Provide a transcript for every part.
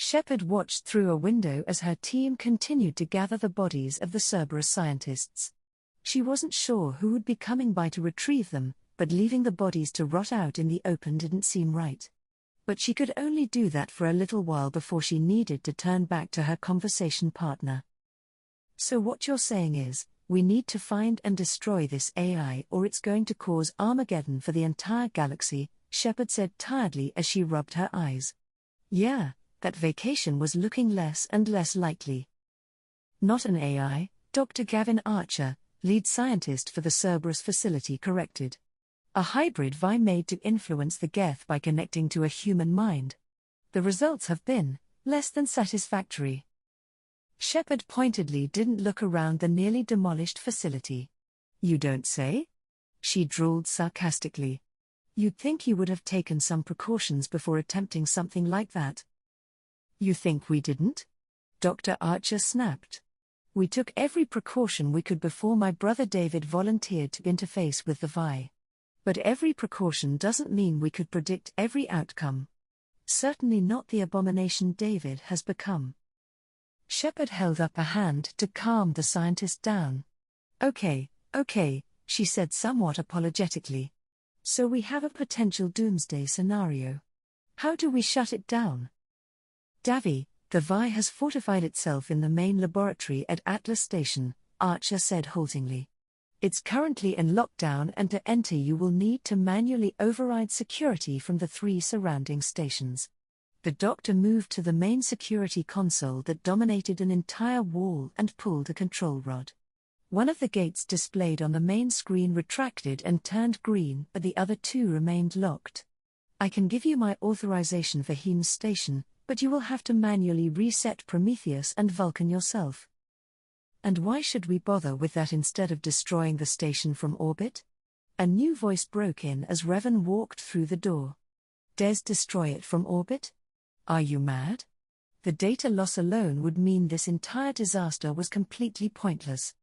Shepard watched through a window as her team continued to gather the bodies of the Cerberus scientists. She wasn't sure who would be coming by to retrieve them, but leaving the bodies to rot out in the open didn't seem right. But she could only do that for a little while before she needed to turn back to her conversation partner. "So what you're saying is, we need to find and destroy this AI or it's going to cause Armageddon for the entire galaxy," Shepard said tiredly as she rubbed her eyes. Yeah, that vacation was looking less and less likely. "Not an AI," Dr. Gavin Archer, lead scientist for the Cerberus facility, corrected. "A hybrid Vi made to influence the Geth by connecting to a human mind. The results have been less than satisfactory." Shepard pointedly didn't look around the nearly demolished facility. "You don't say?" She drawled sarcastically. "You'd think you would have taken some precautions before attempting something like that." "You think we didn't?" Dr. Archer snapped. "We took every precaution we could before my brother David volunteered to interface with the Vi. But every precaution doesn't mean we could predict every outcome. Certainly not the abomination David has become." Shepard held up a hand to calm the scientist down. Okay, she said somewhat apologetically. "So we have a potential doomsday scenario. How do we shut it down?" "Davy, the Vi has fortified itself in the main laboratory at Atlas Station," Archer said haltingly. "It's currently in lockdown, and to enter you will need to manually override security from the 3 surrounding stations." The doctor moved to the main security console that dominated an entire wall and pulled a control rod. One of the gates displayed on the main screen retracted and turned green, but the other 2 remained locked. "I can give you my authorization for Heem's station, but you will have to manually reset Prometheus and Vulcan yourself." "And why should we bother with that instead of destroying the station from orbit?" A new voice broke in as Revan walked through the door. "Destroy it from orbit? Are you mad? The data loss alone would mean this entire disaster was completely pointless.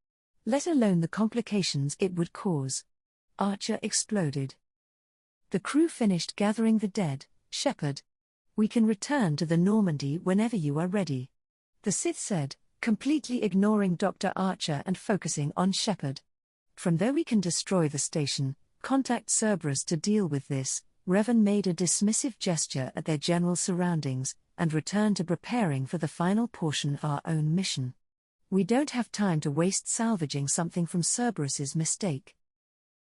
Let alone the complications it would cause." Archer exploded. "The crew finished gathering the dead, Shepard. We can return to the Normandy whenever you are ready," the Sith said, completely ignoring Dr. Archer and focusing on Shepard. "From there we can destroy the station, contact Cerberus to deal with this." Revan made a dismissive gesture at their general surroundings, and returned to preparing for the final portion of our own mission. "We don't have time to waste salvaging something from Cerberus's mistake."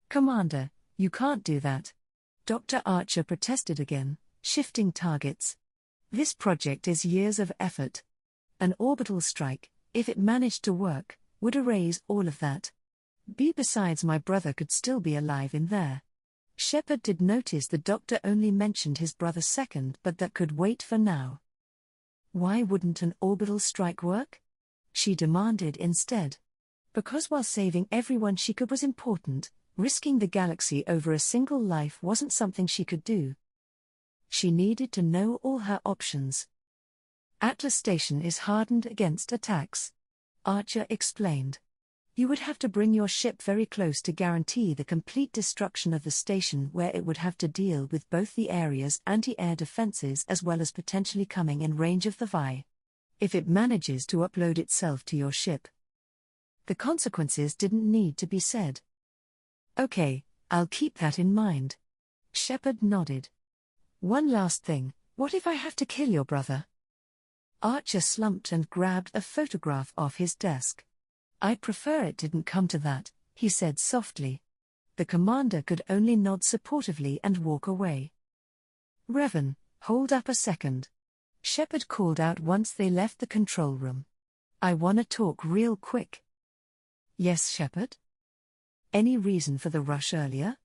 "Commander, you can't do that." Dr. Archer protested again, shifting targets. "This project is years of effort. An orbital strike, if it managed to work, would erase all of that. Besides, my brother could still be alive in there." Shepard did notice the doctor only mentioned his brother second, but that could wait for now. "Why wouldn't an orbital strike work?" she demanded instead. "Because while saving everyone she could was important, risking the galaxy over a single life wasn't something she could do. She needed to know all her options." "Atlas Station is hardened against attacks," Archer explained. "You would have to bring your ship very close to guarantee the complete destruction of the station, where it would have to deal with both the area's anti-air defenses as well as potentially coming in range of the Vi. If it manages to upload itself to your ship." The consequences didn't need to be said. "Okay, I'll keep that in mind." Shepard nodded. "One last thing, what if I have to kill your brother?" Archer slumped and grabbed a photograph off his desk. "I'd prefer it didn't come to that," he said softly. The commander could only nod supportively and walk away. "Revan, hold up a second," Shepard called out once they left the control room. "I wanna talk real quick." "Yes, Shepard? Any reason for the rush earlier?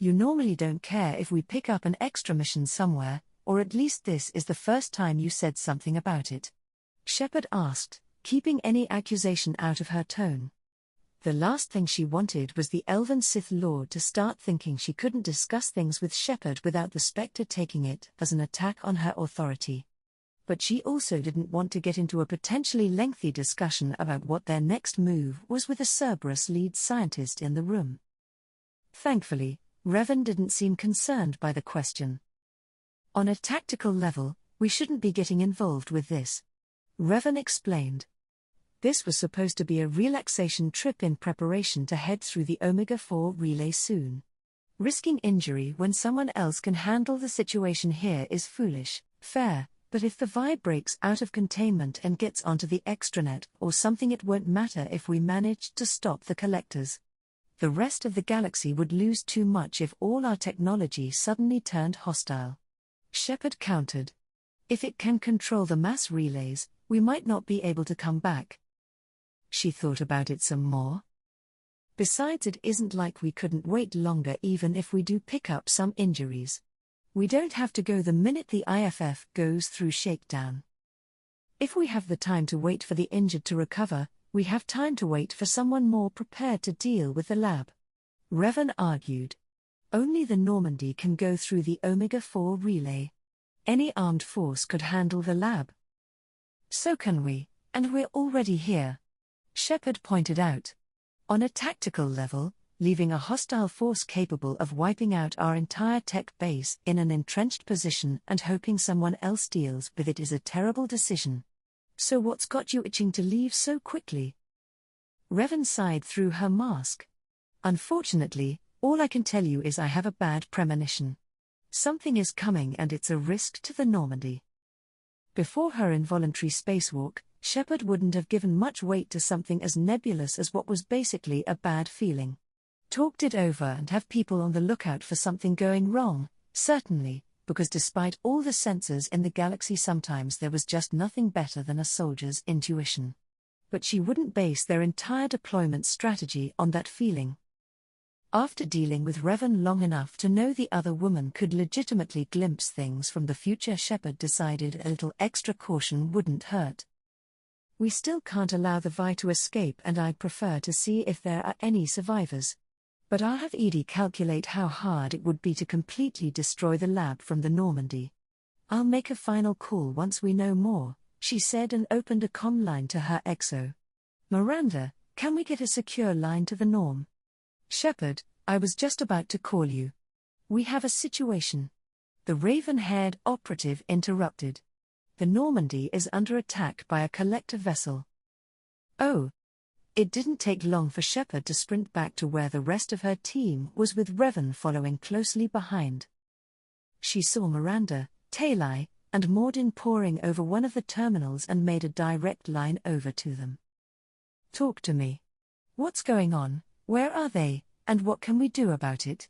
You normally don't care if we pick up an extra mission somewhere, or at least this is the first time you said something about it," Shepard asked, keeping any accusation out of her tone. The last thing she wanted was the Elven Sith Lord to start thinking she couldn't discuss things with Shepard without the Spectre taking it as an attack on her authority. But she also didn't want to get into a potentially lengthy discussion about what their next move was with a Cerberus lead scientist in the room. Thankfully, Revan didn't seem concerned by the question. On a tactical level, We shouldn't be getting involved with this. Revan explained. This was supposed to be a relaxation trip in preparation to head through the Omega-4 relay soon. Risking injury when someone else can handle the situation here is foolish, fair, but if the vibe breaks out of containment and gets onto the extranet or something, it won't matter if we managed to stop the collectors. The rest of the galaxy would lose too much if all our technology suddenly turned hostile. Shepard countered. If it can control the mass relays, we might not be able to come back. She thought about it some more. Besides, it isn't like we couldn't wait longer even if we do pick up some injuries. We don't have to go the minute the IFF goes through shakedown. If we have the time to wait for the injured to recover, we have time to wait for someone more prepared to deal with the lab. Revan argued. Only the Normandy can go through the Omega-4 relay. Any armed force could handle the lab. So can we, and we're already here. Shepard pointed out. On a tactical level, leaving a hostile force capable of wiping out our entire tech base in an entrenched position and hoping someone else deals with it is a terrible decision. So what's got you itching to leave so quickly? Revan sighed through her mask. Unfortunately, all I can tell you is I have a bad premonition. Something is coming and it's a risk to the Normandy. Before her involuntary spacewalk, Shepard wouldn't have given much weight to something as nebulous as what was basically a bad feeling. Talked it over and have people on the lookout for something going wrong, certainly, because despite all the sensors in the galaxy, sometimes there was just nothing better than a soldier's intuition. But she wouldn't base their entire deployment strategy on that feeling. After dealing with Revan long enough to know the other woman could legitimately glimpse things from the future, Shepard decided a little extra caution wouldn't hurt. We still can't allow the Vi to escape, and I'd prefer to see if there are any survivors. But I'll have Edie calculate how hard it would be to completely destroy the lab from the Normandy. I'll make a final call once we know more, she said and opened a comm line to her exo. Miranda, can we get a secure line to the Norm? Shepard, I was just about to call you. We have a situation. The raven-haired operative interrupted. The Normandy is under attack by a collector vessel. Oh. It didn't take long for Shepard to sprint back to where the rest of her team was, with Revan following closely behind. She saw Miranda, Talai, and Mordin poring over one of the terminals and made a direct line over to them. Talk to me. What's going on, where are they, and what can we do about it?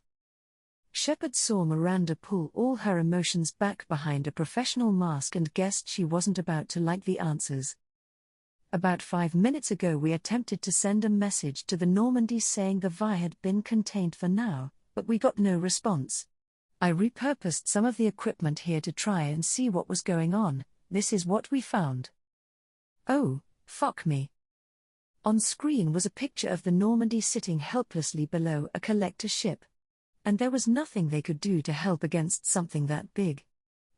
Shepard saw Miranda pull all her emotions back behind a professional mask and guessed she wasn't about to like the answers. About 5 minutes ago we attempted to send a message to the Normandy saying the Vi had been contained for now, but we got no response. I repurposed some of the equipment here to try and see what was going on. This is what we found. Oh, fuck me. On screen was a picture of the Normandy sitting helplessly below a collector ship. And there was nothing they could do to help against something that big.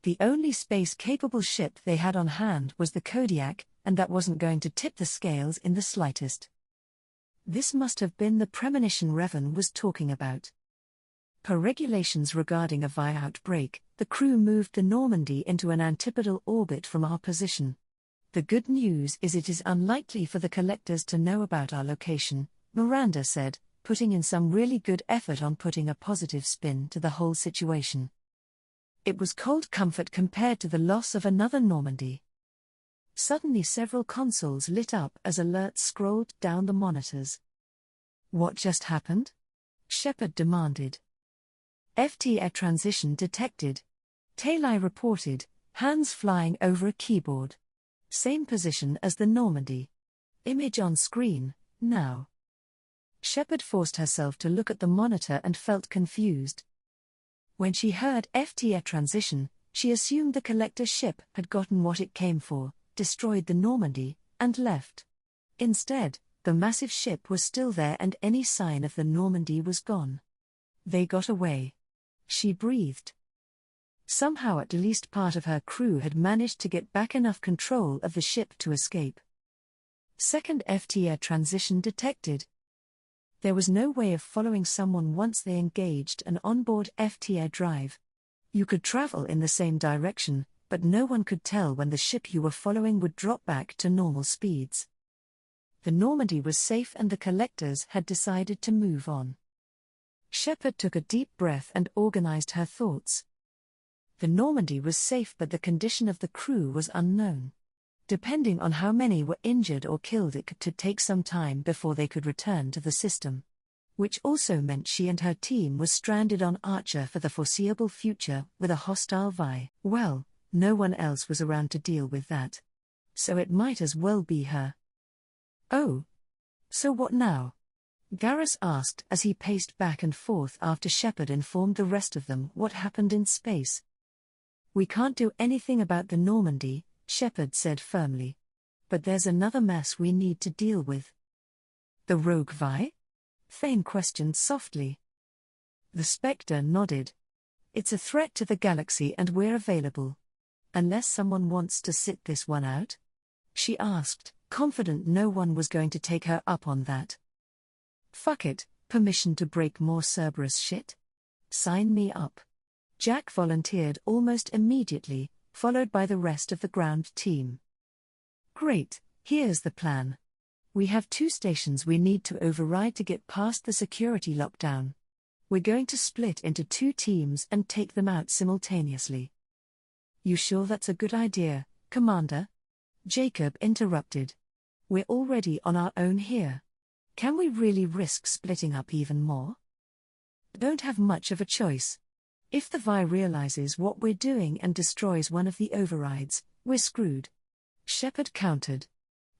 The only space-capable ship they had on hand was the Kodiak, and that wasn't going to tip the scales in the slightest. This must have been the premonition Revan was talking about. Per regulations regarding a Vi outbreak, the crew moved the Normandy into an antipodal orbit from our position. The good news is it is unlikely for the collectors to know about our location, Miranda said, putting in some really good effort on putting a positive spin to the whole situation. It was cold comfort compared to the loss of another Normandy. Suddenly several consoles lit up as alerts scrolled down the monitors. What just happened? Shepard demanded. FT transition detected. Talai reported, hands flying over a keyboard. Same position as the Normandy. Image on screen, now. Shepard forced herself to look at the monitor and felt confused. When she heard FT transition, she assumed the collector ship had gotten what it came for, destroyed the Normandy, and left. Instead, the massive ship was still there and any sign of the Normandy was gone. They got away. She breathed. Somehow at least part of her crew had managed to get back enough control of the ship to escape. Second FT transition detected. There was no way of following someone once they engaged an onboard FT drive. You could travel in the same direction, but no one could tell when the ship you were following would drop back to normal speeds. The Normandy was safe and the collectors had decided to move on. Shepard took a deep breath and organized her thoughts. The Normandy was safe, but the condition of the crew was unknown. Depending on how many were injured or killed, it could take some time before they could return to the system. Which also meant she and her team were stranded on Archer for the foreseeable future with a hostile Vi. Well, no one else was around to deal with that. So it might as well be her. Oh. So what now? Garrus asked as he paced back and forth after Shepard informed the rest of them what happened in space. We can't do anything about the Normandy, Shepard said firmly. But there's another mess we need to deal with. The rogue Vi? Thane questioned softly. The Spectre nodded. It's a threat to the galaxy and we're available. Unless someone wants to sit this one out? She asked, confident no one was going to take her up on that. Fuck it, permission to break more Cerberus shit? Sign me up. Jack volunteered almost immediately, followed by the rest of the ground team. Great, here's the plan. We have 2 stations we need to override to get past the security lockdown. We're going to split into 2 teams and take them out simultaneously. You sure that's a good idea, Commander? Jacob interrupted. We're already on our own here. Can we really risk splitting up even more? Don't have much of a choice. If the Vi realizes what we're doing and destroys one of the overrides, we're screwed. Shepard countered.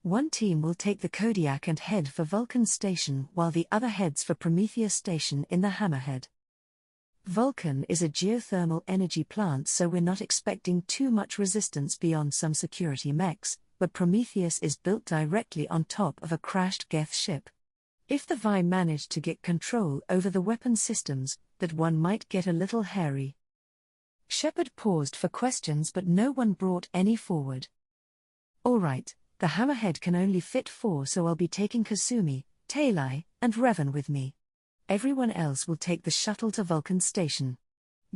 1 team will take the Kodiak and head for Vulcan Station while the other heads for Prometheus Station in the Hammerhead. Vulcan is a geothermal energy plant, so we're not expecting too much resistance beyond some security mechs, but Prometheus is built directly on top of a crashed Geth ship. If the Vi managed to get control over the weapon systems, that one might get a little hairy. Shepard paused for questions, but no one brought any forward. All right. The Hammerhead can only fit 4, so I'll be taking Kasumi, Talai, and Revan with me. Everyone else will take the shuttle to Vulcan Station.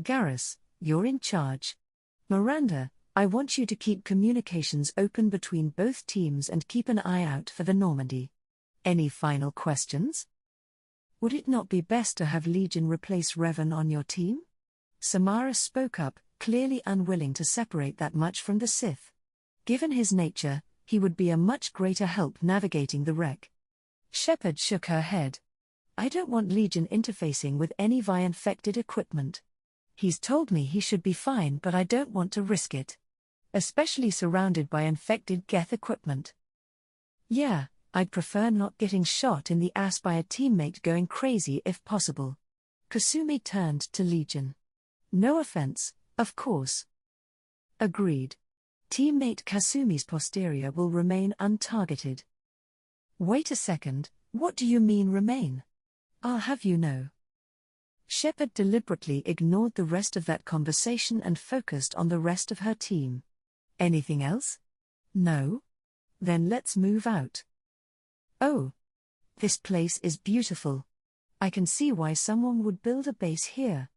Garrus, you're in charge. Miranda, I want you to keep communications open between both teams and keep an eye out for the Normandy. Any final questions? Would it not be best to have Legion replace Revan on your team? Samara spoke up, clearly unwilling to separate that much from the Sith. Given his nature, he would be a much greater help navigating the wreck. Shepard shook her head. I don't want Legion interfacing with any Vi-infected equipment. He's told me he should be fine, but I don't want to risk it. Especially surrounded by infected Geth equipment. Yeah, I'd prefer not getting shot in the ass by a teammate going crazy if possible. Kasumi turned to Legion. No offense, of course. Agreed. Teammate Kasumi's posterior will remain untargeted. Wait a second, what do you mean remain? I'll have you know. Shepard deliberately ignored the rest of that conversation and focused on the rest of her team. Anything else? No? Then let's move out. Oh. This place is beautiful. I can see why someone would build a base here.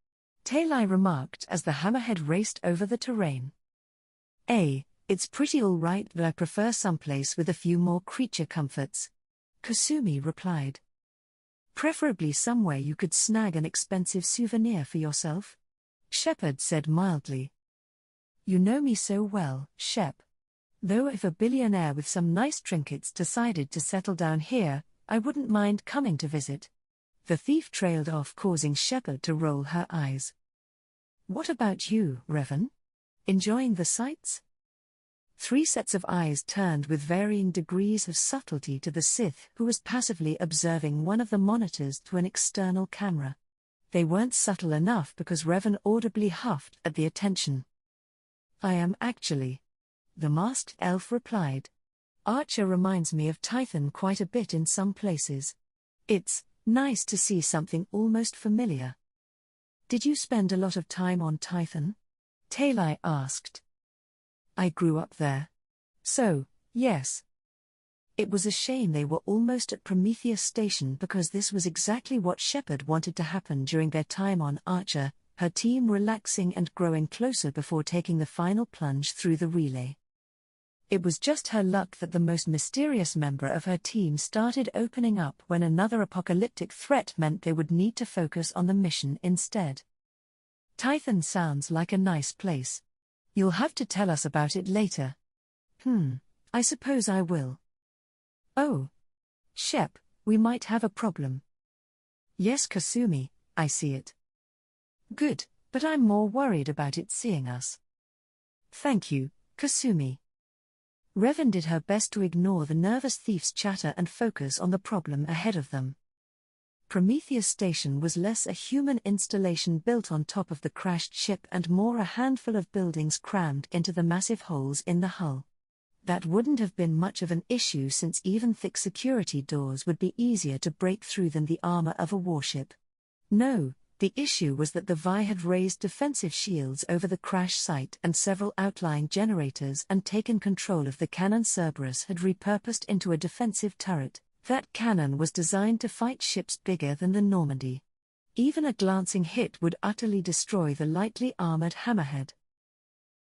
Talai remarked as the Hammerhead raced over the terrain. It's pretty all right, but I prefer someplace with a few more creature comforts. Kasumi replied. Preferably somewhere you could snag an expensive souvenir for yourself. Shepard said mildly. You know me so well, Shep. Though if a billionaire with some nice trinkets decided to settle down here, I wouldn't mind coming to visit. The thief trailed off, causing Shepard to roll her eyes. What about you, Revan? Enjoying the sights? 3 sets of eyes turned with varying degrees of subtlety to the Sith, who was passively observing one of the monitors through an external camera. They weren't subtle enough because Revan audibly huffed at the attention. I am actually. The masked elf replied. Archer reminds me of Tython quite a bit in some places. It's nice to see something almost familiar. Did you spend a lot of time on Tython? Talai asked. I grew up there. So, yes. It was a shame they were almost at Prometheus Station because this was exactly what Shepard wanted to happen during their time on Archer, her team relaxing and growing closer before taking the final plunge through the relay. It was just her luck that the most mysterious member of her team started opening up when another apocalyptic threat meant they would need to focus on the mission instead. Tython sounds like a nice place. You'll have to tell us about it later. I suppose I will. Oh. Shep, we might have a problem. Yes, Kasumi, I see it. Good, but I'm more worried about it seeing us. Thank you, Kasumi. Revan did her best to ignore the nervous thief's chatter and focus on the problem ahead of them. Prometheus Station was less a human installation built on top of the crashed ship and more a handful of buildings crammed into the massive holes in the hull. That wouldn't have been much of an issue since even thick security doors would be easier to break through than the armor of a warship. No, the issue was that the Vi had raised defensive shields over the crash site and several outlying generators and taken control of the cannon Cerberus had repurposed into a defensive turret. That cannon was designed to fight ships bigger than the Normandy. Even a glancing hit would utterly destroy the lightly armored hammerhead.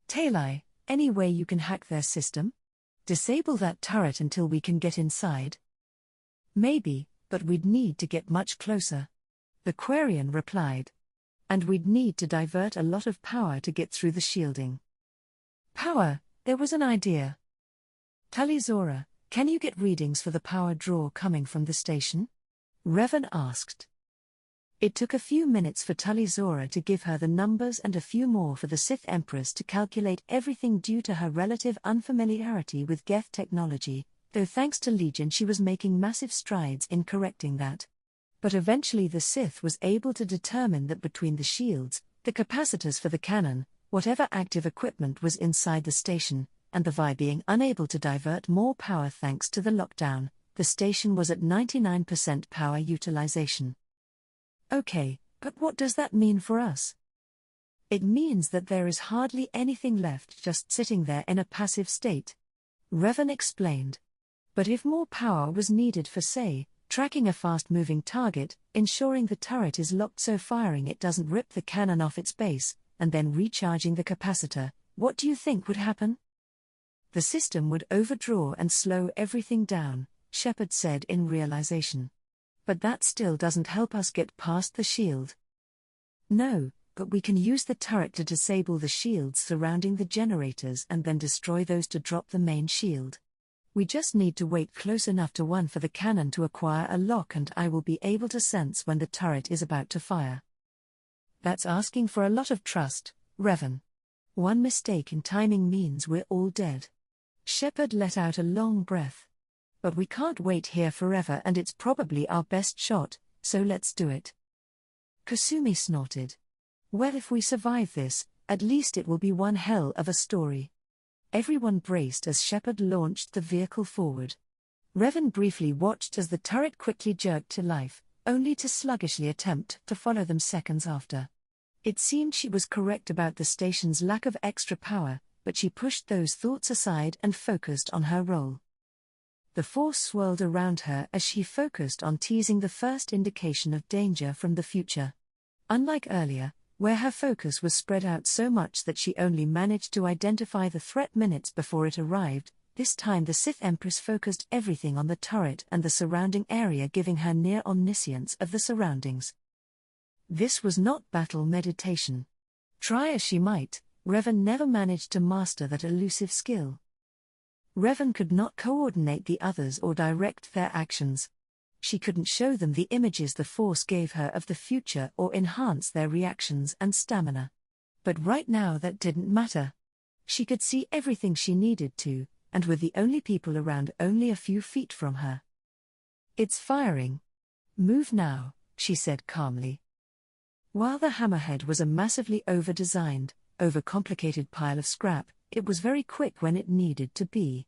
Talai, any way you can hack their system? Disable that turret until we can get inside? Maybe, but we'd need to get much closer. The Quarian replied. And we'd need to divert a lot of power to get through the shielding. Power, there was an idea. Talizora, can you get readings for the power draw coming from the station? Revan asked. It took a few minutes for Talizora to give her the numbers and a few more for the Sith Empress to calculate everything due to her relative unfamiliarity with Geth technology, though thanks to Legion she was making massive strides in correcting that. But eventually the Sith was able to determine that between the shields, the capacitors for the cannon, whatever active equipment was inside the station, and the Vi being unable to divert more power thanks to the lockdown, the station was at 99% power utilization. Okay, but what does that mean for us? It means that there is hardly anything left just sitting there in a passive state. Revan explained. But if more power was needed for, say, tracking a fast-moving target, ensuring the turret is locked so firing it doesn't rip the cannon off its base, and then recharging the capacitor, what do you think would happen? The system would overdraw and slow everything down, Shepard said in realization. But that still doesn't help us get past the shield. No, but we can use the turret to disable the shields surrounding the generators and then destroy those to drop the main shield. We just need to wait close enough to one for the cannon to acquire a lock and I will be able to sense when the turret is about to fire. That's asking for a lot of trust, Revan. One mistake in timing means we're all dead. Shepard let out a long breath. But we can't wait here forever and it's probably our best shot, so let's do it. Kasumi snorted. Well, if we survive this, at least it will be one hell of a story. Everyone braced as Shepard launched the vehicle forward. Revan briefly watched as the turret quickly jerked to life, only to sluggishly attempt to follow them seconds after. It seemed she was correct about the station's lack of extra power, but she pushed those thoughts aside and focused on her role. The force swirled around her as she focused on teasing the first indication of danger from the future. Unlike earlier, where her focus was spread out so much that she only managed to identify the threat minutes before it arrived, this time the Sith Empress focused everything on the turret and the surrounding area, giving her near omniscience of the surroundings. This was not battle meditation. Try as she might, Revan never managed to master that elusive skill. Revan could not coordinate the others or direct their actions. She couldn't show them the images the Force gave her of the future or enhance their reactions and stamina. But right now that didn't matter. She could see everything she needed to, and were the only people around only a few feet from her. It's firing. Move now, she said calmly. While the hammerhead was a massively over-designed, over-complicated pile of scrap, it was very quick when it needed to be.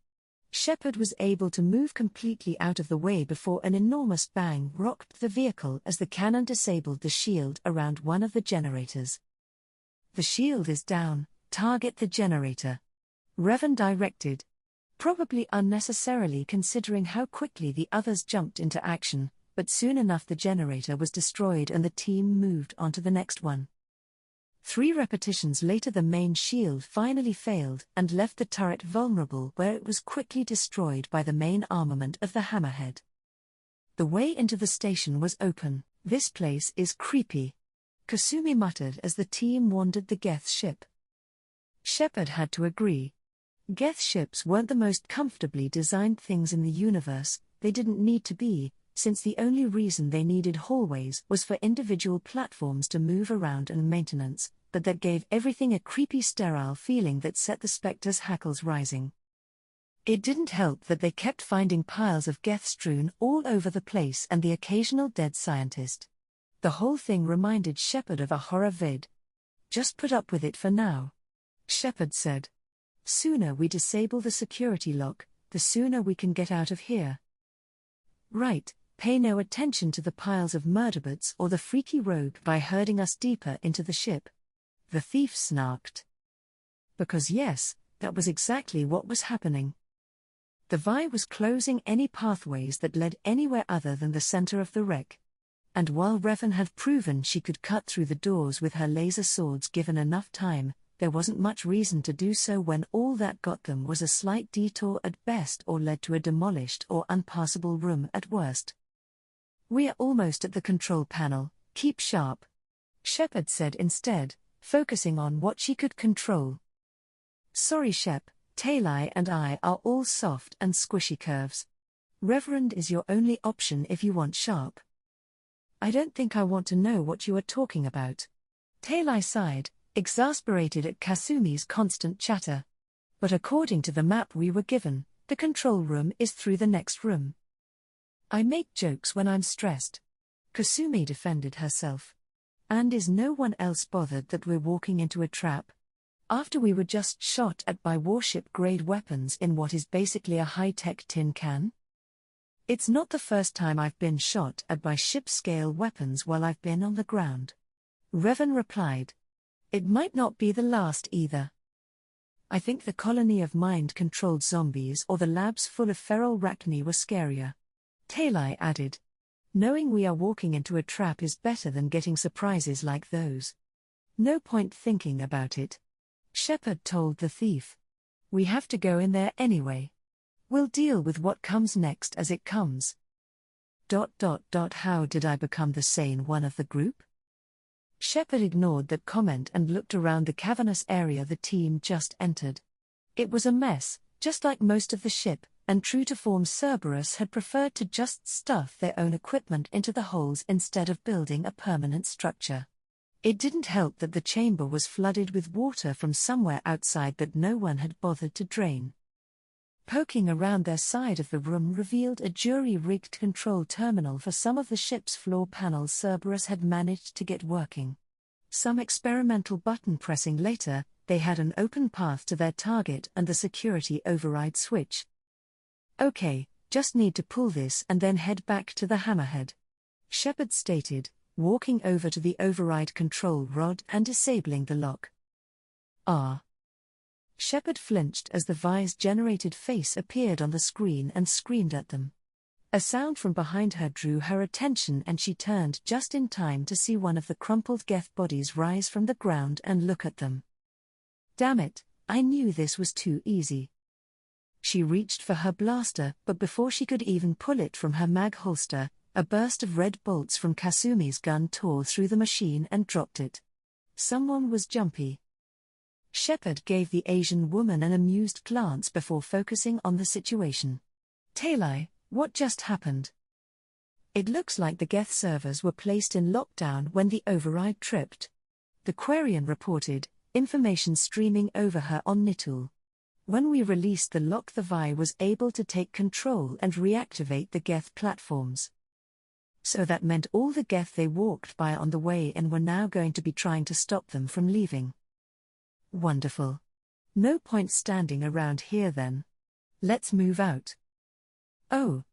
Shepard was able to move completely out of the way before an enormous bang rocked the vehicle as the cannon disabled the shield around one of the generators. The shield is down, target the generator. Revan directed. Probably unnecessarily considering how quickly the others jumped into action, but soon enough the generator was destroyed and the team moved on to the next one. 3 repetitions later the main shield finally failed and left the turret vulnerable, where it was quickly destroyed by the main armament of the hammerhead. The way into the station was open. "This place is creepy," Kasumi muttered as the team wandered the Geth ship. Shepard had to agree. Geth ships weren't the most comfortably designed things in the universe. They didn't need to be, since the only reason they needed hallways was for individual platforms to move around and maintenance, but that gave everything a creepy, sterile feeling that set the Spectre's hackles rising. It didn't help that they kept finding piles of Geth strewn all over the place and the occasional dead scientist. The whole thing reminded Shepard of a horror vid. "Just put up with it for now," Shepard said. "Sooner we disable the security lock, the sooner we can get out of here." "Right, pay no attention to the piles of murderbots or the freaky rogue by herding us deeper into the ship," the thief snarked. Because yes, that was exactly what was happening. The Vi was closing any pathways that led anywhere other than the center of the wreck. And while Revan had proven she could cut through the doors with her laser swords given enough time, there wasn't much reason to do so when all that got them was a slight detour at best or led to a demolished or unpassable room at worst. "We're almost at the control panel, keep sharp," Shepard said instead, focusing on what she could control. "Sorry Shep, Talai and I are all soft and squishy curves. Reverend is your only option if you want sharp." "I don't think I want to know what you are talking about." Talai sighed, exasperated at Kasumi's constant chatter. "But according to the map we were given, the control room is through the next room." "I make jokes when I'm stressed," Kasumi defended herself. "And is no one else bothered that we're walking into a trap? After we were just shot at by warship-grade weapons in what is basically a high-tech tin can?" "It's not the first time I've been shot at by ship-scale weapons while I've been on the ground," Revan replied. "It might not be the last either. I think the colony of mind-controlled zombies or the labs full of feral Rachni were scarier," Talai added. "Knowing we are walking into a trap is better than getting surprises like those. No point thinking about it," Shepard told the thief. "We have to go in there anyway. We'll deal with what comes next as it comes." How did I become the sane one of the group? Shepard ignored that comment and looked around the cavernous area the team just entered. It was a mess, just like most of the ship, and true to form Cerberus had preferred to just stuff their own equipment into the holes instead of building a permanent structure. It didn't help that the chamber was flooded with water from somewhere outside that no one had bothered to drain. Poking around their side of the room revealed a jury-rigged control terminal for some of the ship's floor panels Cerberus had managed to get working. Some experimental button pressing later, they had an open path to their target and the security override switch. "Okay, just need to pull this and then head back to the hammerhead," Shepard stated, walking over to the override control rod and disabling the lock. "Ah." Shepard flinched as the Vi's generated face appeared on the screen and screamed at them. A sound from behind her drew her attention and she turned just in time to see one of the crumpled Geth bodies rise from the ground and look at them. "Damn it, I knew this was too easy." She reached for her blaster, but before she could even pull it from her mag holster, a burst of red bolts from Kasumi's gun tore through the machine and dropped it. Someone was jumpy. Shepard gave the Asian woman an amused glance before focusing on the situation. "Talai, what just happened?" "It looks like the Geth servers were placed in lockdown when the override tripped," the Quarian reported, information streaming over her on Nitul. "When we released the lock, the Vi was able to take control and reactivate the Geth platforms. So that meant all the Geth they walked by on the way in were now going to be trying to stop them from leaving." "Wonderful. No point standing around here then. Let's move out." Oh.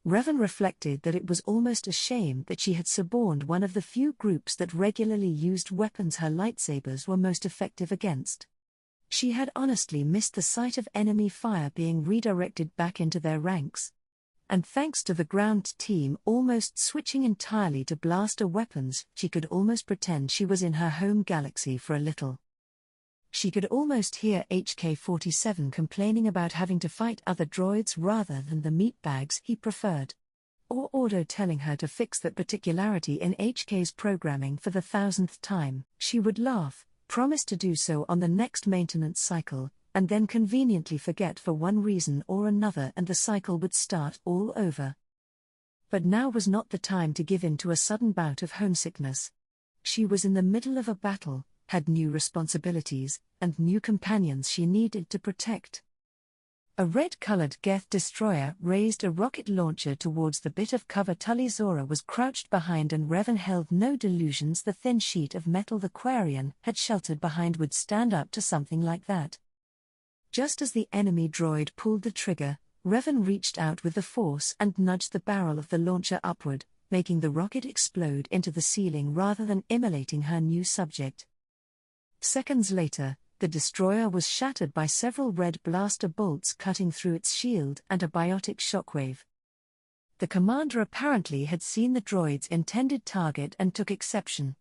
Revan reflected that it was almost a shame that she had suborned one of the few groups that regularly used weapons her lightsabers were most effective against. She had honestly missed the sight of enemy fire being redirected back into their ranks. And thanks to the ground team almost switching entirely to blaster weapons, she could almost pretend she was in her home galaxy for a little. She could almost hear HK-47 complaining about having to fight other droids rather than the meatbags he preferred. Or Ordo telling her to fix that particularity in HK's programming for the 1000th time. She would laugh, promise to do so on the next maintenance cycle, and then conveniently forget for one reason or another, and the cycle would start all over. But now was not the time to give in to a sudden bout of homesickness. She was in the middle of a battle, had new responsibilities, and new companions she needed to protect. A red-colored Geth destroyer raised a rocket launcher towards the bit of cover Tully Zora was crouched behind, and Revan held no delusions the thin sheet of metal the Quarian had sheltered behind would stand up to something like that. Just as the enemy droid pulled the trigger, Revan reached out with the Force and nudged the barrel of the launcher upward, making the rocket explode into the ceiling rather than immolating her new subject. Seconds later, the destroyer was shattered by several red blaster bolts cutting through its shield and a biotic shockwave. The commander apparently had seen the droid's intended target and took exception.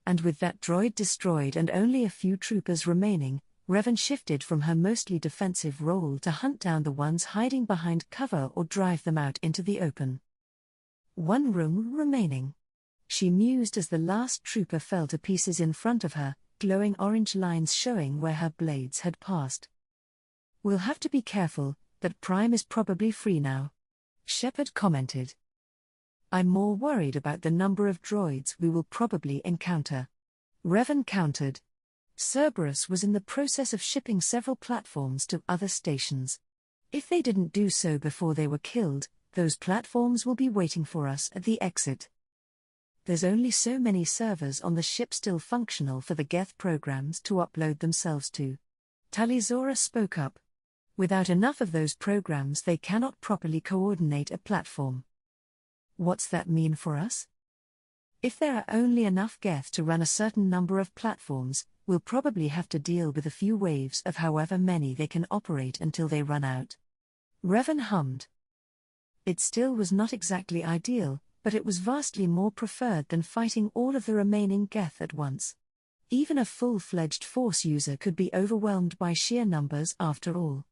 And with that droid destroyed and only a few troopers remaining, Revan shifted from her mostly defensive role to hunt down the ones hiding behind cover or drive them out into the open. One room remaining. She mused as the last trooper fell to pieces in front of her, glowing orange lines showing where her blades had passed. "We'll have to be careful, that Prime is probably free now," Shepard commented. "I'm more worried about the number of droids we will probably encounter," Revan countered. Cerberus was in the process of shipping several platforms to other stations. If they didn't do so before they were killed, those platforms will be waiting for us at the exit. There's only so many servers on the ship still functional for the Geth programs to upload themselves to. Tully Zora spoke up. Without enough of those programs they cannot properly coordinate a platform. What's that mean for us? If there are only enough Geth to run a certain number of platforms, we'll probably have to deal with a few waves of however many they can operate until they run out. Revan hummed. It still was not exactly ideal, but it was vastly more preferred than fighting all of the remaining Geth at once. Even a full-fledged Force user could be overwhelmed by sheer numbers after all.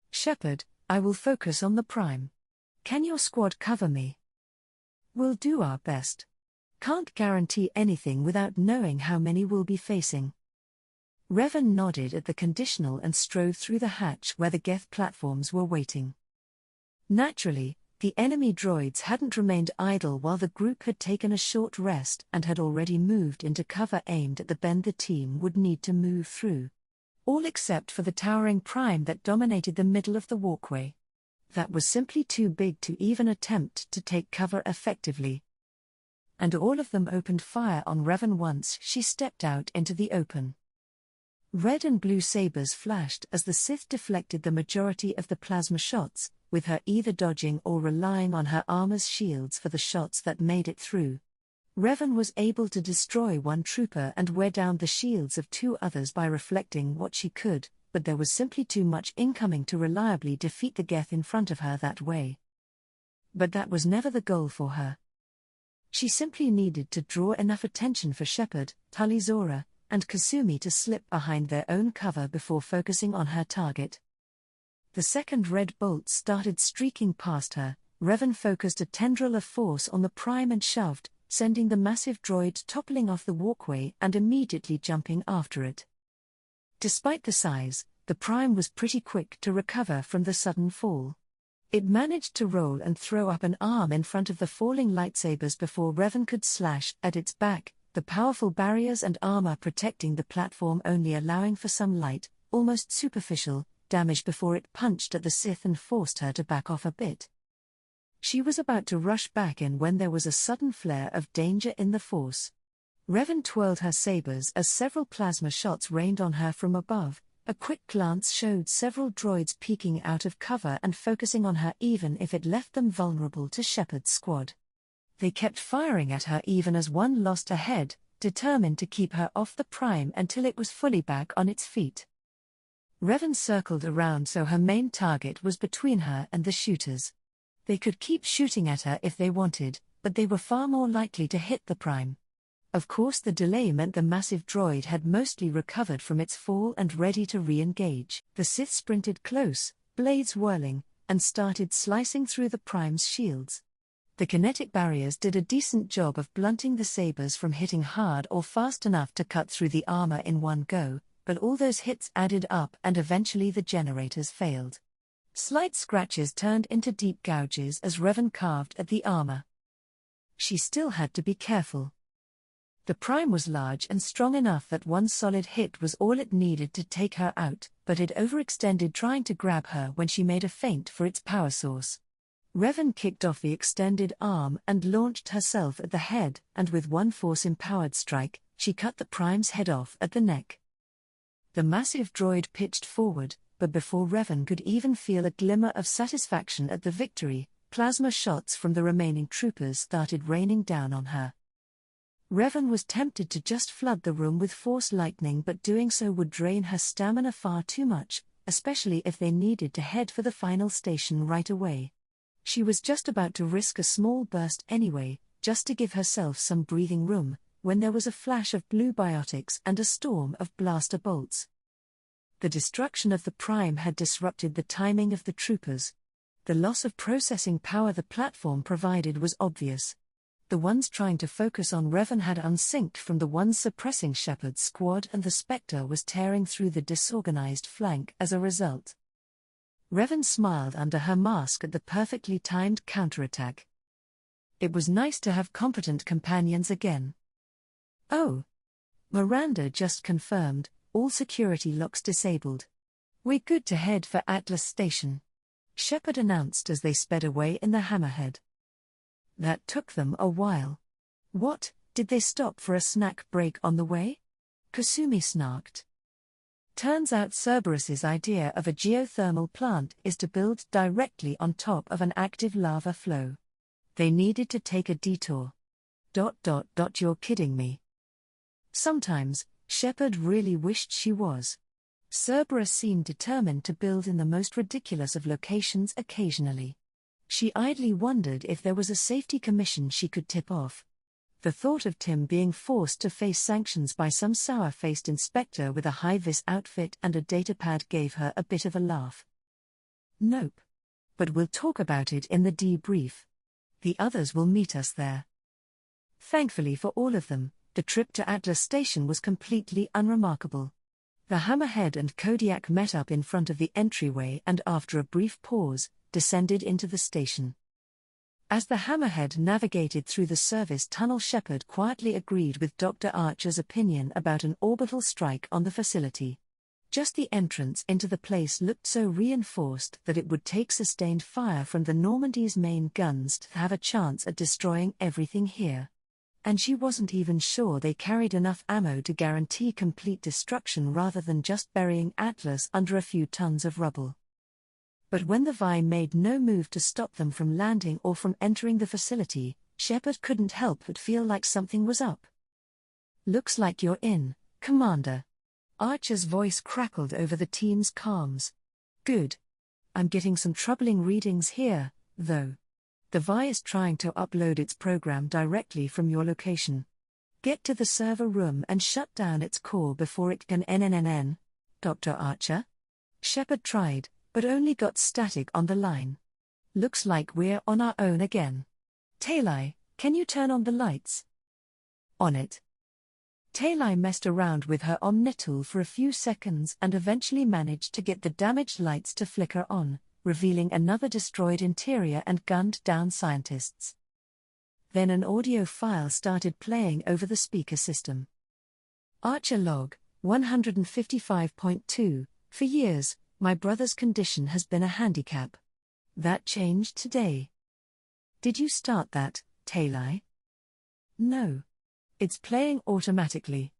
"Shepard, I will focus on the Prime. Can your squad cover me?" "We'll do our best. Can't guarantee anything without knowing how many we'll be facing." Revan nodded at the conditional and strode through the hatch where the Geth platforms were waiting. Naturally, the enemy droids hadn't remained idle while the group had taken a short rest and had already moved into cover aimed at the bend the team would need to move through. All except for the towering Prime that dominated the middle of the walkway. That was simply too big to even attempt to take cover effectively. And all of them opened fire on Revan once she stepped out into the open. Red and blue sabers flashed as the Sith deflected the majority of the plasma shots, with her either dodging or relying on her armor's shields for the shots that made it through. Revan was able to destroy one trooper and wear down the shields of two others by reflecting what she could, but there was simply too much incoming to reliably defeat the Geth in front of her that way. But that was never the goal for her. She simply needed to draw enough attention for Shepard, Tully Zora, and Kasumi to slip behind their own cover before focusing on her target. The second red bolt started streaking past her. Revan focused a tendril of force on the Prime and shoved, sending the massive droid toppling off the walkway and immediately jumping after it. Despite the size, the Prime was pretty quick to recover from the sudden fall. It managed to roll and throw up an arm in front of the falling lightsabers before Revan could slash at its back, the powerful barriers and armor protecting the platform only allowing for some light, almost superficial, damage before it punched at the Sith and forced her to back off a bit. She was about to rush back in when there was a sudden flare of danger in the Force. Revan twirled her sabers as several plasma shots rained on her from above. A quick glance showed several droids peeking out of cover and focusing on her even if it left them vulnerable to Shepard's squad. They kept firing at her even as one lost a head, determined to keep her off the Prime until it was fully back on its feet. Revan circled around so her main target was between her and the shooters. They could keep shooting at her if they wanted, but they were far more likely to hit the Prime. Of course, the delay meant the massive droid had mostly recovered from its fall and ready to re-engage. The Sith sprinted close, blades whirling, and started slicing through the Prime's shields. The kinetic barriers did a decent job of blunting the sabers from hitting hard or fast enough to cut through the armor in one go, but all those hits added up and eventually the generators failed. Slight scratches turned into deep gouges as Revan carved at the armor. She still had to be careful. The Prime was large and strong enough that one solid hit was all it needed to take her out, but it overextended trying to grab her when she made a feint for its power source. Revan kicked off the extended arm and launched herself at the head, and with one force-empowered strike, she cut the Prime's head off at the neck. The massive droid pitched forward, but before Revan could even feel a glimmer of satisfaction at the victory, plasma shots from the remaining troopers started raining down on her. Revan was tempted to just flood the room with force lightning, but doing so would drain her stamina far too much, especially if they needed to head for the final station right away. She was just about to risk a small burst anyway, just to give herself some breathing room, when there was a flash of blue biotics and a storm of blaster bolts. The destruction of the Prime had disrupted the timing of the troopers. The loss of processing power the platform provided was obvious. The ones trying to focus on Revan had unsynced from the ones suppressing Shepard's squad, and the Spectre was tearing through the disorganized flank as a result. Revan smiled under her mask at the perfectly timed counterattack. It was nice to have competent companions again. Oh. Miranda just confirmed, all security locks disabled. We're good to head for Atlas Station, Shepard announced as they sped away in the Hammerhead. That took them a while. What, did they stop for a snack break on the way? Kasumi snarked. Turns out Cerberus's idea of a geothermal plant is to build directly on top of an active lava flow. They needed to take a detour. You're kidding me. Sometimes, Shepard really wished she was. Cerberus seemed determined to build in the most ridiculous of locations occasionally. She idly wondered if there was a safety commission she could tip off. The thought of Tim being forced to face sanctions by some sour-faced inspector with a high-vis outfit and a datapad gave her a bit of a laugh. Nope. But we'll talk about it in the debrief. The others will meet us there. Thankfully for all of them, the trip to Atlas Station was completely unremarkable. The Hammerhead and Kodiak met up in front of the entryway and after a brief pause, descended into the station. As the Hammerhead navigated through the service tunnel, Shepard quietly agreed with Dr. Archer's opinion about an orbital strike on the facility. Just the entrance into the place looked so reinforced that it would take sustained fire from the Normandy's main guns to have a chance at destroying everything here. And she wasn't even sure they carried enough ammo to guarantee complete destruction rather than just burying Atlas under a few tons of rubble. But when the Vi made no move to stop them from landing or from entering the facility, Shepard couldn't help but feel like something was up. "Looks like you're in, Commander." Archer's voice crackled over the team's comms. "Good. I'm getting some troubling readings here, though. The Vi is trying to upload its program directly from your location. Get to the server room and shut down its core before it can NNNN. Dr. Archer?" Shepard tried, but only got static on the line. "Looks like we're on our own again. Talai, can you turn on the lights?" "On it." Talai messed around with her Omnitool for a few seconds and eventually managed to get the damaged lights to flicker on, revealing another destroyed interior and gunned-down scientists. Then an audio file started playing over the speaker system. Archer log, 155.2, "For years, my brother's condition has been a handicap. That changed today." "Did you start that, Talai?" "No. It's playing automatically.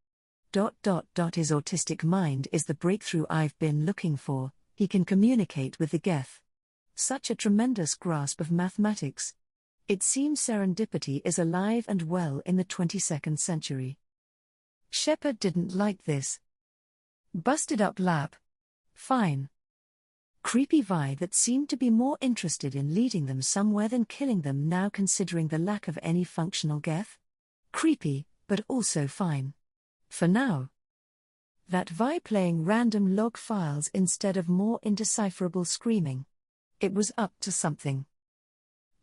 His autistic mind is the breakthrough I've been looking for. He can communicate with the Geth. Such a tremendous grasp of mathematics. It seems serendipity is alive and well in the 22nd century." Shepard didn't like this. "Busted up lab. Fine. Creepy Vi that seemed to be more interested in leading them somewhere than killing them now, considering the lack of any functional geth. Creepy, but also fine. For now. That Vi playing random log files instead of more indecipherable screaming. It was up to something.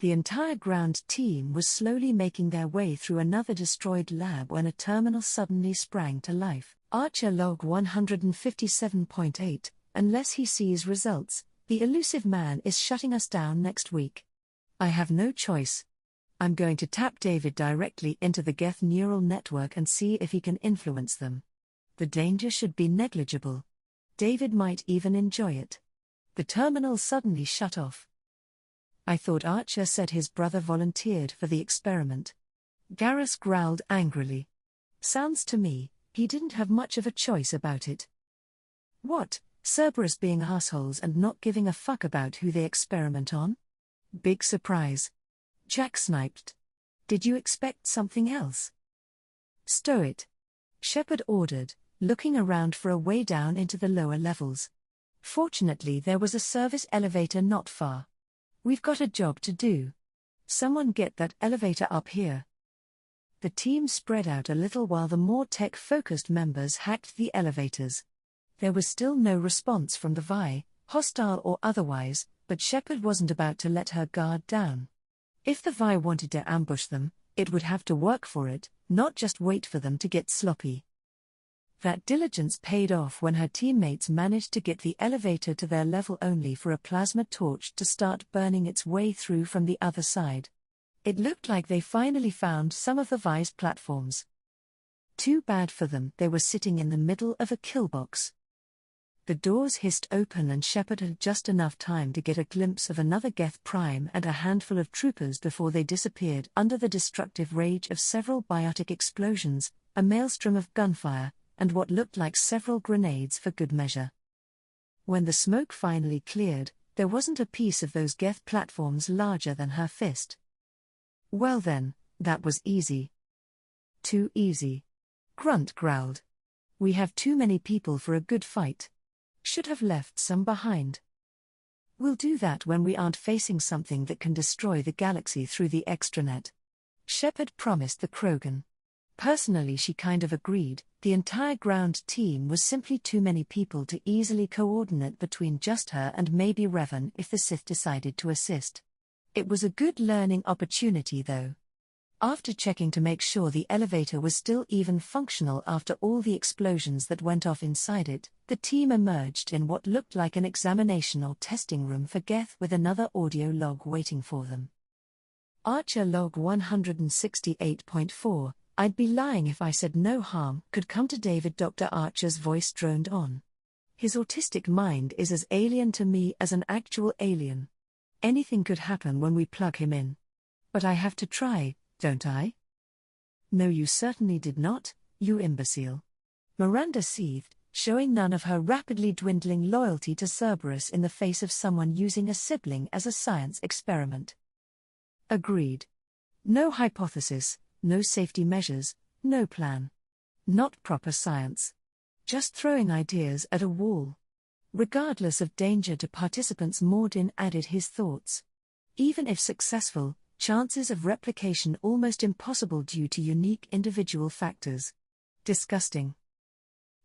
The entire ground team was slowly making their way through another destroyed lab when a terminal suddenly sprang to life. Archer log 157.8, unless he sees results, the elusive man is shutting us down next week. I have no choice. I'm going to tap David directly into the Geth neural network and see if he can influence them. The danger should be negligible. David might even enjoy it. The terminal suddenly shut off. I thought Archer said his brother volunteered for the experiment. Garrus growled angrily. Sounds to me, he didn't have much of a choice about it. What, Cerberus being assholes and not giving a fuck about who they experiment on? Big surprise. Jack sniped. Did you expect something else? Stow it. Shepard ordered, looking around for a way down into the lower levels. Fortunately, there was a service elevator not far. We've got a job to do. Someone get that elevator up here. The team spread out a little while the more tech-focused members hacked the elevators. There was still no response from the Vi, hostile or otherwise, but Shepard wasn't about to let her guard down. If the Vi wanted to ambush them, it would have to work for it, not just wait for them to get sloppy. That diligence paid off when her teammates managed to get the elevator to their level only for a plasma torch to start burning its way through from the other side. It looked like they finally found some of the Vi's platforms. Too bad for them, they were sitting in the middle of a kill box. The doors hissed open and Shepard had just enough time to get a glimpse of another Geth Prime and a handful of troopers before they disappeared under the destructive rage of several biotic explosions, a maelstrom of gunfire, and what looked like several grenades for good measure. When the smoke finally cleared, there wasn't a piece of those Geth platforms larger than her fist. Well then, that was easy. Too easy. Grunt growled. We have too many people for a good fight. Should have left some behind. We'll do that when we aren't facing something that can destroy the galaxy through the extranet. Shepard promised the Krogan. Personally, she kind of agreed. The entire ground team was simply too many people to easily coordinate between just her and maybe Revan if the Sith decided to assist. It was a good learning opportunity though. After checking to make sure the elevator was still even functional after all the explosions that went off inside it, the team emerged in what looked like an examination or testing room for Geth with another audio log waiting for them. Archer log 168.4, I'd be lying if I said no harm could come to David. Dr. Archer's voice droned on. His autistic mind is as alien to me as an actual alien. Anything could happen when we plug him in. But I have to try, don't I? No, you certainly did not, you imbecile. Miranda seethed, showing none of her rapidly dwindling loyalty to Cerberus in the face of someone using a sibling as a science experiment. Agreed. No hypothesis, no safety measures, no plan. Not proper science. Just throwing ideas at a wall. Regardless of danger to participants, Mordin added his thoughts. Even if successful, chances of replication almost impossible due to unique individual factors. Disgusting.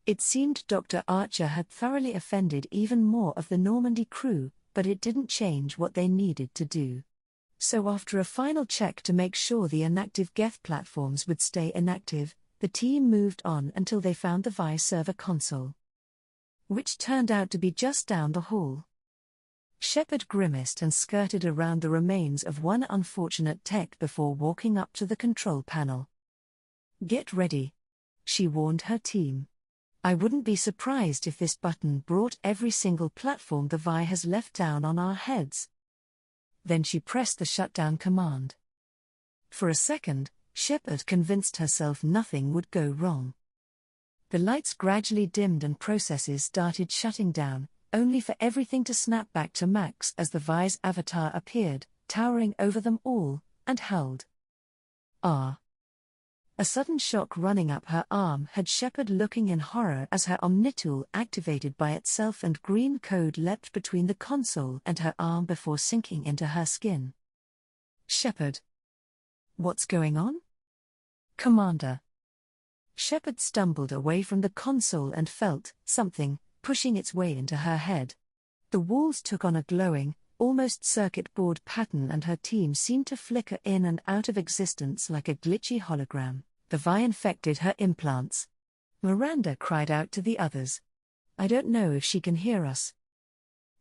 It seemed Dr. Archer had thoroughly offended even more of the Normandy crew, but it didn't change what they needed to do. So after a final check to make sure the inactive Geth platforms would stay inactive, the team moved on until they found the Vi server console. Which turned out to be just down the hall. Shepard grimaced and skirted around the remains of one unfortunate tech before walking up to the control panel. Get ready, she warned her team. I wouldn't be surprised if this button brought every single platform the Vi has left down on our heads. Then she pressed the shutdown command. For a second, Shepard convinced herself nothing would go wrong. The lights gradually dimmed and processes started shutting down, only for everything to snap back to max as the Vi's avatar appeared, towering over them all, and howled. Ah! A sudden shock running up her arm had Shepard looking in horror as her Omnitool activated by itself and green code leapt between the console and her arm before sinking into her skin. Shepard. What's going on? Commander. Shepard stumbled away from the console and felt something pushing its way into her head. The walls took on a glowing, almost circuit board pattern and her team seemed to flicker in and out of existence like a glitchy hologram. The Vi infected her implants. Miranda cried out to the others. I don't know if she can hear us.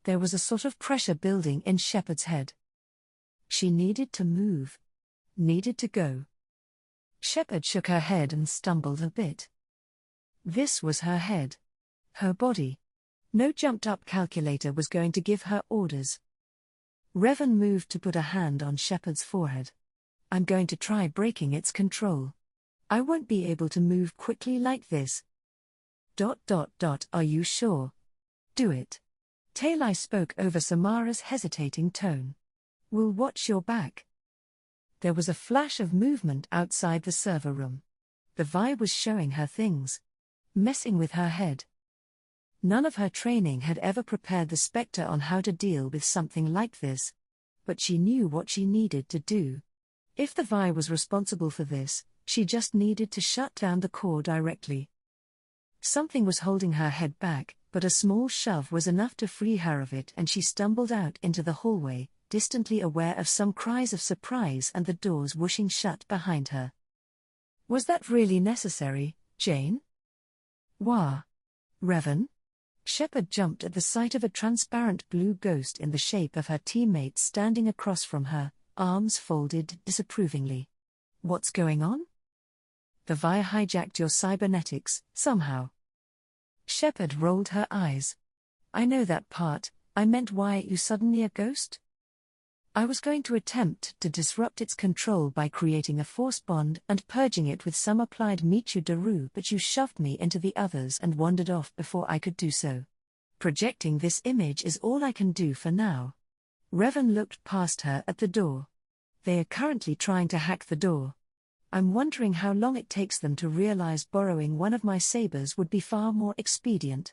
There was a sort of pressure building in Shepard's head. She needed to move. Needed to go. Shepard shook her head and stumbled a bit. This was her head. Her body. No jumped-up calculator was going to give her orders. Revan moved to put a hand on Shepard's forehead. I'm going to try breaking its control. I won't be able to move quickly like this. ... Are you sure? Do it. Talai spoke over Samara's hesitating tone. We'll watch your back. There was a flash of movement outside the server room. The Vi was showing her things. Messing with her head. None of her training had ever prepared the Spectre on how to deal with something like this. But she knew what she needed to do. If the Vi was responsible for this, she just needed to shut down the core directly. Something was holding her head back, but a small shove was enough to free her of it and she stumbled out into the hallway, distantly aware of some cries of surprise and the doors whooshing shut behind her. Was that really necessary, Jane? Wah. Revan? Shepard jumped at the sight of a transparent blue ghost in the shape of her teammate standing across from her, arms folded disapprovingly. What's going on? The Vi hijacked your cybernetics, somehow. Shepard rolled her eyes. I know that part, I meant why you suddenly a ghost? I was going to attempt to disrupt its control by creating a force bond and purging it with some applied Michu Daru, but you shoved me into the others and wandered off before I could do so. Projecting this image is all I can do for now. Revan looked past her at the door. They are currently trying to hack the door. I'm wondering how long it takes them to realize borrowing one of my sabers would be far more expedient.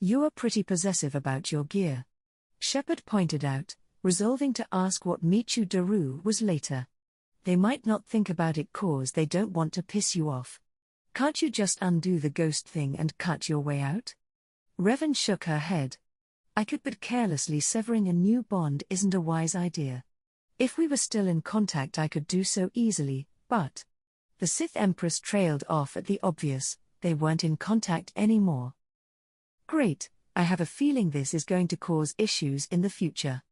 You are pretty possessive about your gear. Shepard pointed out, resolving to ask what Michu Daru was later. They might not think about it cause they don't want to piss you off. Can't you just undo the ghost thing and cut your way out? Revan shook her head. I could, but carelessly severing a new bond isn't a wise idea. If we were still in contact I could do so easily, but... The Sith Empress trailed off at the obvious, they weren't in contact anymore. Great, I have a feeling this is going to cause issues in the future.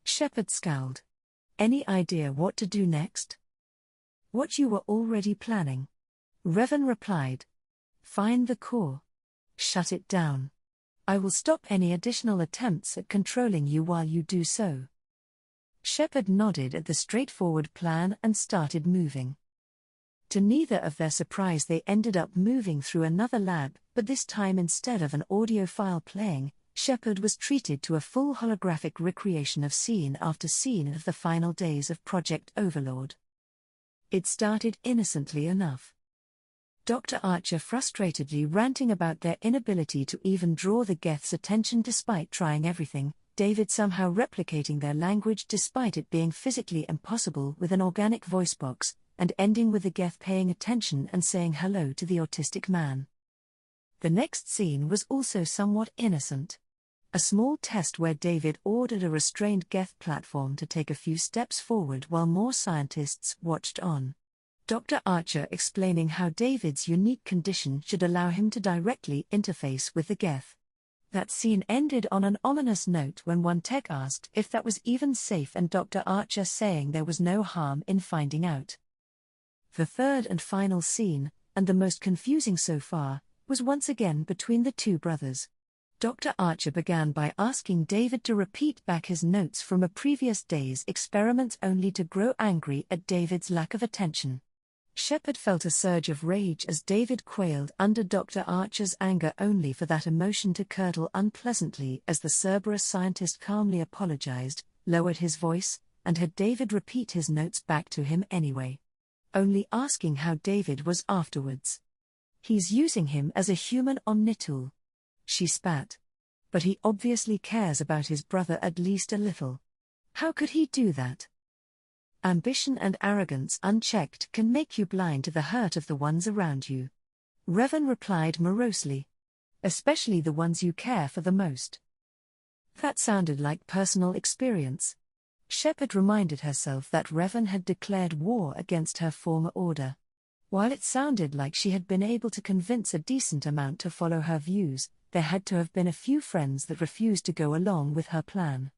Shepard scowled. Any idea what to do next? What you were already planning. Revan replied. Find the core. Shut it down. I will stop any additional attempts at controlling you while you do so. Shepard nodded at the straightforward plan and started moving. To neither of their surprise they ended up moving through another lab, but this time instead of an audio file playing, Shepard was treated to a full holographic recreation of scene after scene of the final days of Project Overlord. It started innocently enough. Dr. Archer frustratedly ranting about their inability to even draw the Geth's attention despite trying everything, David somehow replicating their language despite it being physically impossible with an organic voice box, and ending with the Geth paying attention and saying hello to the autistic man. The next scene was also somewhat innocent. A small test where David ordered a restrained Geth platform to take a few steps forward while more scientists watched on. Dr. Archer explaining how David's unique condition should allow him to directly interface with the Geth. That scene ended on an ominous note when one tech asked if that was even safe and Dr. Archer saying there was no harm in finding out. The third and final scene, and the most confusing so far, was once again between the two brothers. Dr. Archer began by asking David to repeat back his notes from a previous day's experiments only to grow angry at David's lack of attention. Shepard felt a surge of rage as David quailed under Dr. Archer's anger only for that emotion to curdle unpleasantly as the Cerberus scientist calmly apologized, lowered his voice, and had David repeat his notes back to him anyway. only asking how David was afterwards. He's using him as a human omnitool. She spat. But he obviously cares about his brother at least a little. How could he do that? Ambition and arrogance unchecked can make you blind to the hurt of the ones around you. Revan replied morosely. Especially the ones you care for the most. That sounded like personal experience. Shepard reminded herself that Revan had declared war against her former order. While it sounded like she had been able to convince a decent amount to follow her views, there had to have been a few friends that refused to go along with her plan.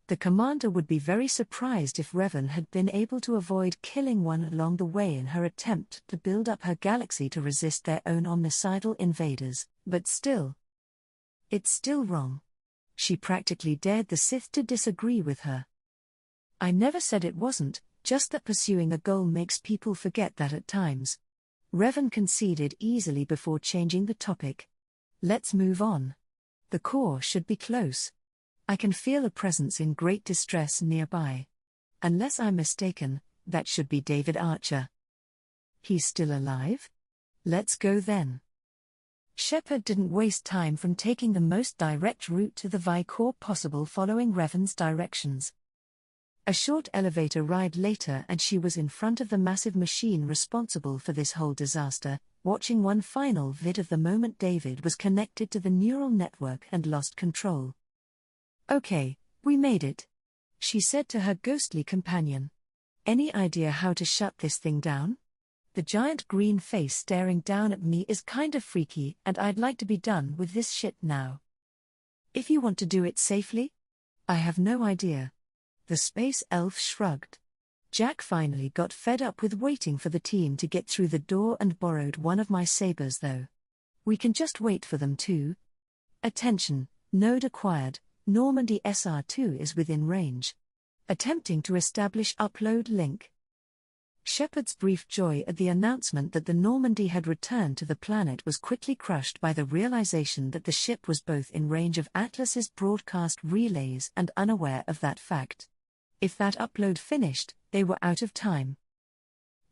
The commander would be very surprised if Revan had been able to avoid killing one along the way in her attempt to build up her galaxy to resist their own omnicidal invaders, but still. It's still wrong. She practically dared the Sith to disagree with her. I never said it wasn't, just that pursuing a goal makes people forget that at times. Revan conceded easily before changing the topic. Let's move on. The core should be close. I can feel a presence in great distress nearby. Unless I'm mistaken, that should be David Archer. He's still alive? Let's go then. Shepard didn't waste time from taking the most direct route to the Vi core possible following Revan's directions. A short elevator ride later and she was in front of the massive machine responsible for this whole disaster, watching one final vid of the moment David was connected to the neural network and lost control. Okay, we made it, she said to her ghostly companion. Any idea how to shut this thing down? The giant green face staring down at me is kind of freaky and I'd like to be done with this shit now. If you want to do it safely? I have no idea. The space elf shrugged. Jack finally got fed up with waiting for the team to get through the door and borrowed one of my sabers though. We can just wait for them to. Attention, node acquired, Normandy SR2 is within range. Attempting to establish upload link. Shepard's brief joy at the announcement that the Normandy had returned to the planet was quickly crushed by the realization that the ship was both in range of Atlas's broadcast relays and unaware of that fact. If that upload finished, they were out of time.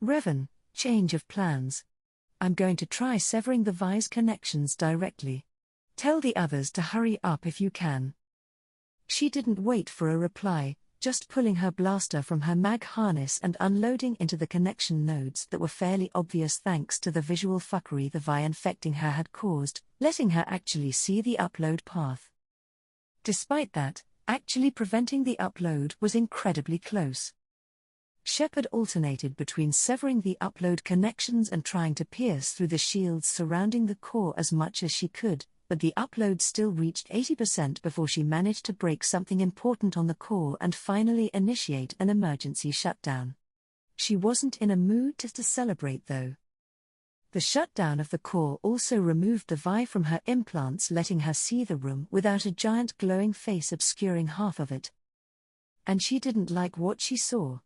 Revan, change of plans. I'm going to try severing the Vi's connections directly. Tell the others to hurry up if you can. She didn't wait for a reply, just pulling her blaster from her mag harness and unloading into the connection nodes that were fairly obvious thanks to the visual fuckery the Vi infecting her had caused, letting her actually see the upload path. Despite that, actually preventing the upload was incredibly close. Shepard alternated between severing the upload connections and trying to pierce through the shields surrounding the core as much as she could, but the upload still reached 80% before she managed to break something important on the core and finally initiate an emergency shutdown. She wasn't in a mood to celebrate though. The shutdown of the core also removed the Vi from her implants, letting her see the room without a giant glowing face obscuring half of it. And she didn't like what she saw.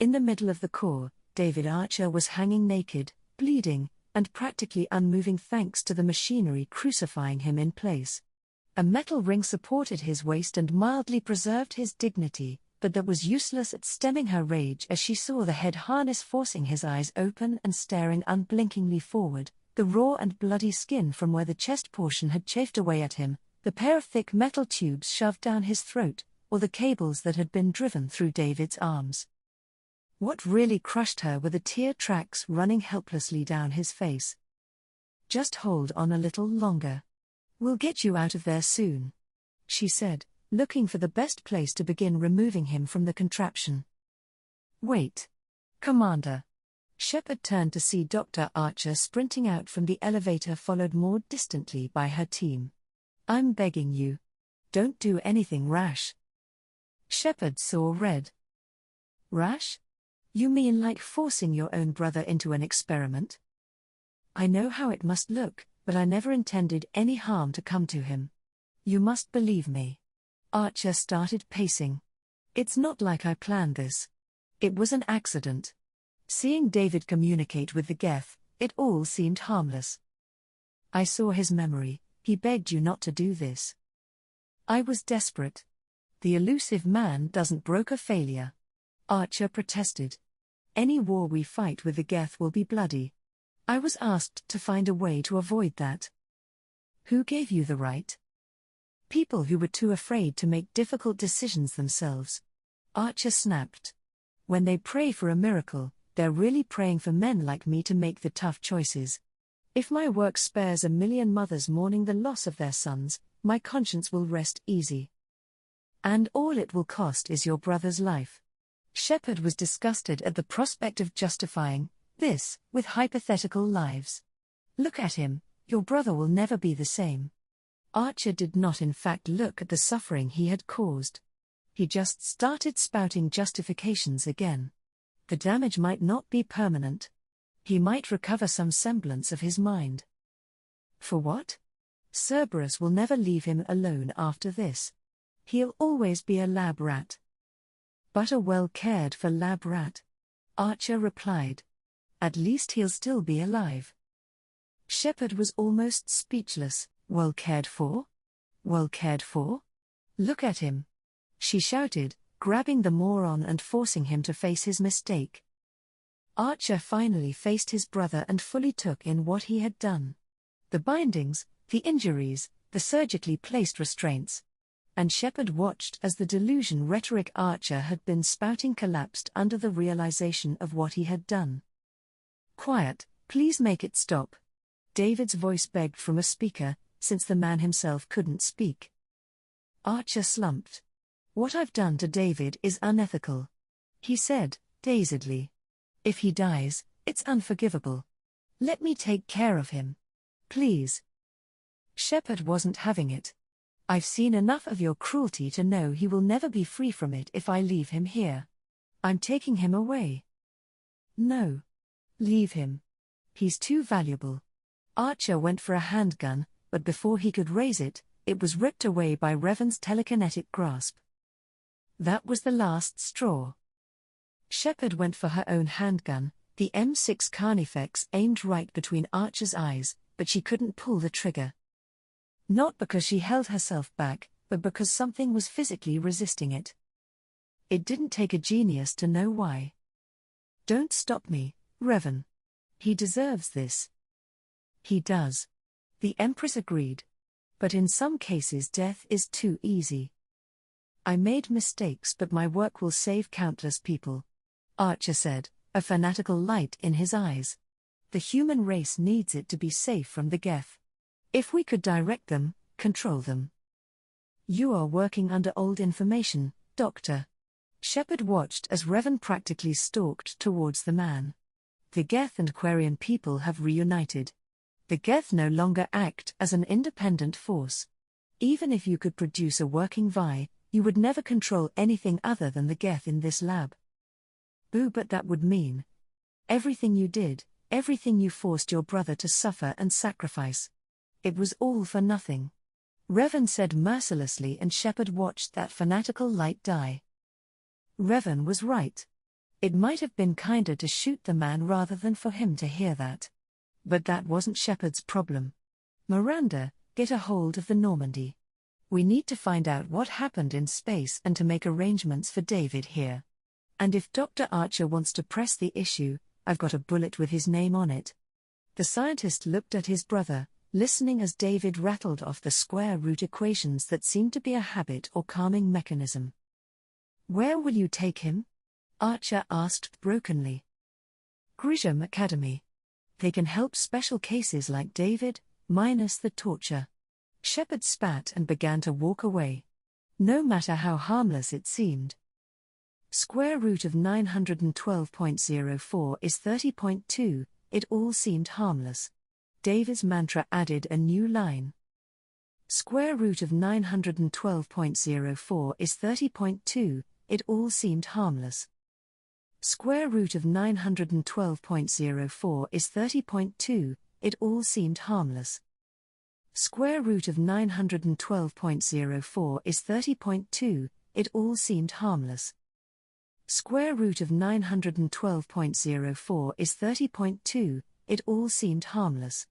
In the middle of the core, David Archer was hanging naked, bleeding, and practically unmoving thanks to the machinery crucifying him in place. A metal ring supported his waist and mildly preserved his dignity, but that was useless at stemming her rage as she saw the head harness forcing his eyes open and staring unblinkingly forward, the raw and bloody skin from where the chest portion had chafed away at him, the pair of thick metal tubes shoved down his throat, or the cables that had been driven through David's arms. What really crushed her were the tear tracks running helplessly down his face. Just hold on a little longer. We'll get you out of there soon, she said, looking for the best place to begin removing him from the contraption. Wait. Commander. Shepard turned to see Dr. Archer sprinting out from the elevator, followed more distantly by her team. I'm begging you. Don't do anything rash. Shepard saw red. Rash? You mean like forcing your own brother into an experiment? I know how it must look, but I never intended any harm to come to him. You must believe me. Archer started pacing. It's not like I planned this. It was an accident. Seeing David communicate with the Geth, it all seemed harmless. I saw his memory, he begged you not to do this. I was desperate. The elusive man doesn't broker failure. Archer protested. Any war we fight with the Geth will be bloody. I was asked to find a way to avoid that. Who gave you the right? People who were too afraid to make difficult decisions themselves. Archer snapped. When they pray for a miracle, they're really praying for men like me to make the tough choices. If my work spares 1 million mothers mourning the loss of their sons, my conscience will rest easy. And all it will cost is your brother's life. Shepard was disgusted at the prospect of justifying this with hypothetical lives. Look at him, your brother will never be the same. Archer did not in fact look at the suffering he had caused. He just started spouting justifications again. The damage might not be permanent. He might recover some semblance of his mind. For what? Cerberus will never leave him alone after this. He'll always be a lab rat. But a well-cared-for lab rat. Archer replied. At least he'll still be alive. Shepard was almost speechless. Well cared for? Well cared for? Look at him. She shouted, grabbing the moron and forcing him to face his mistake. Archer finally faced his brother and fully took in what he had done. The bindings, the injuries, the surgically placed restraints. And Shepard watched as the delusion rhetoric Archer had been spouting collapsed under the realization of what he had done. Quiet, please make it stop. David's voice begged from a speaker, since the man himself couldn't speak. Archer slumped. What I've done to David is unethical, he said, dazedly. If he dies, it's unforgivable. Let me take care of him. Please. Shepard wasn't having it. I've seen enough of your cruelty to know he will never be free from it if I leave him here. I'm taking him away. No. Leave him. He's too valuable. Archer went for a handgun, but before he could raise it, it was ripped away by Revan's telekinetic grasp. That was the last straw. Shepard went for her own handgun, the M6 Carnifex aimed right between Archer's eyes, but she couldn't pull the trigger. Not because she held herself back, but because something was physically resisting it. It didn't take a genius to know why. Don't stop me, Revan. He deserves this. He does. The Empress agreed. But in some cases death is too easy. I made mistakes, but my work will save countless people. Archer said, a fanatical light in his eyes. The human race needs it to be safe from the Geth. If we could direct them, control them. You are working under old information, Doctor. Shepard watched as Revan practically stalked towards the man. The Geth and Quarian people have reunited. The Geth no longer act as an independent force. Even if you could produce a working Vi, you would never control anything other than the Geth in this lab. Boo, but that would mean everything you did, everything you forced your brother to suffer and sacrifice. It was all for nothing. Revan said mercilessly, and Shepard watched that fanatical light die. Revan was right. It might have been kinder to shoot the man rather than for him to hear that. But that wasn't Shepard's problem. Miranda, get a hold of the Normandy. We need to find out what happened in space and to make arrangements for David here. And if Dr. Archer wants to press the issue, I've got a bullet with his name on it. The scientist looked at his brother, listening as David rattled off the square root equations that seemed to be a habit or calming mechanism. Where will you take him? Archer asked brokenly. Grisham Academy. They can help special cases like David, minus the torture. Shepard spat and began to walk away. No matter how harmless it seemed. Square root of 912.04 is 30.2, it all seemed harmless. David's mantra added a new line. Square root of 912.04 is 30.2, it all seemed harmless. Square root of 912.04 is 30.2, it all seemed harmless. Square root of 912.04 is 30.2, it all seemed harmless. Square root of 912.04 is 30.2, it all seemed harmless.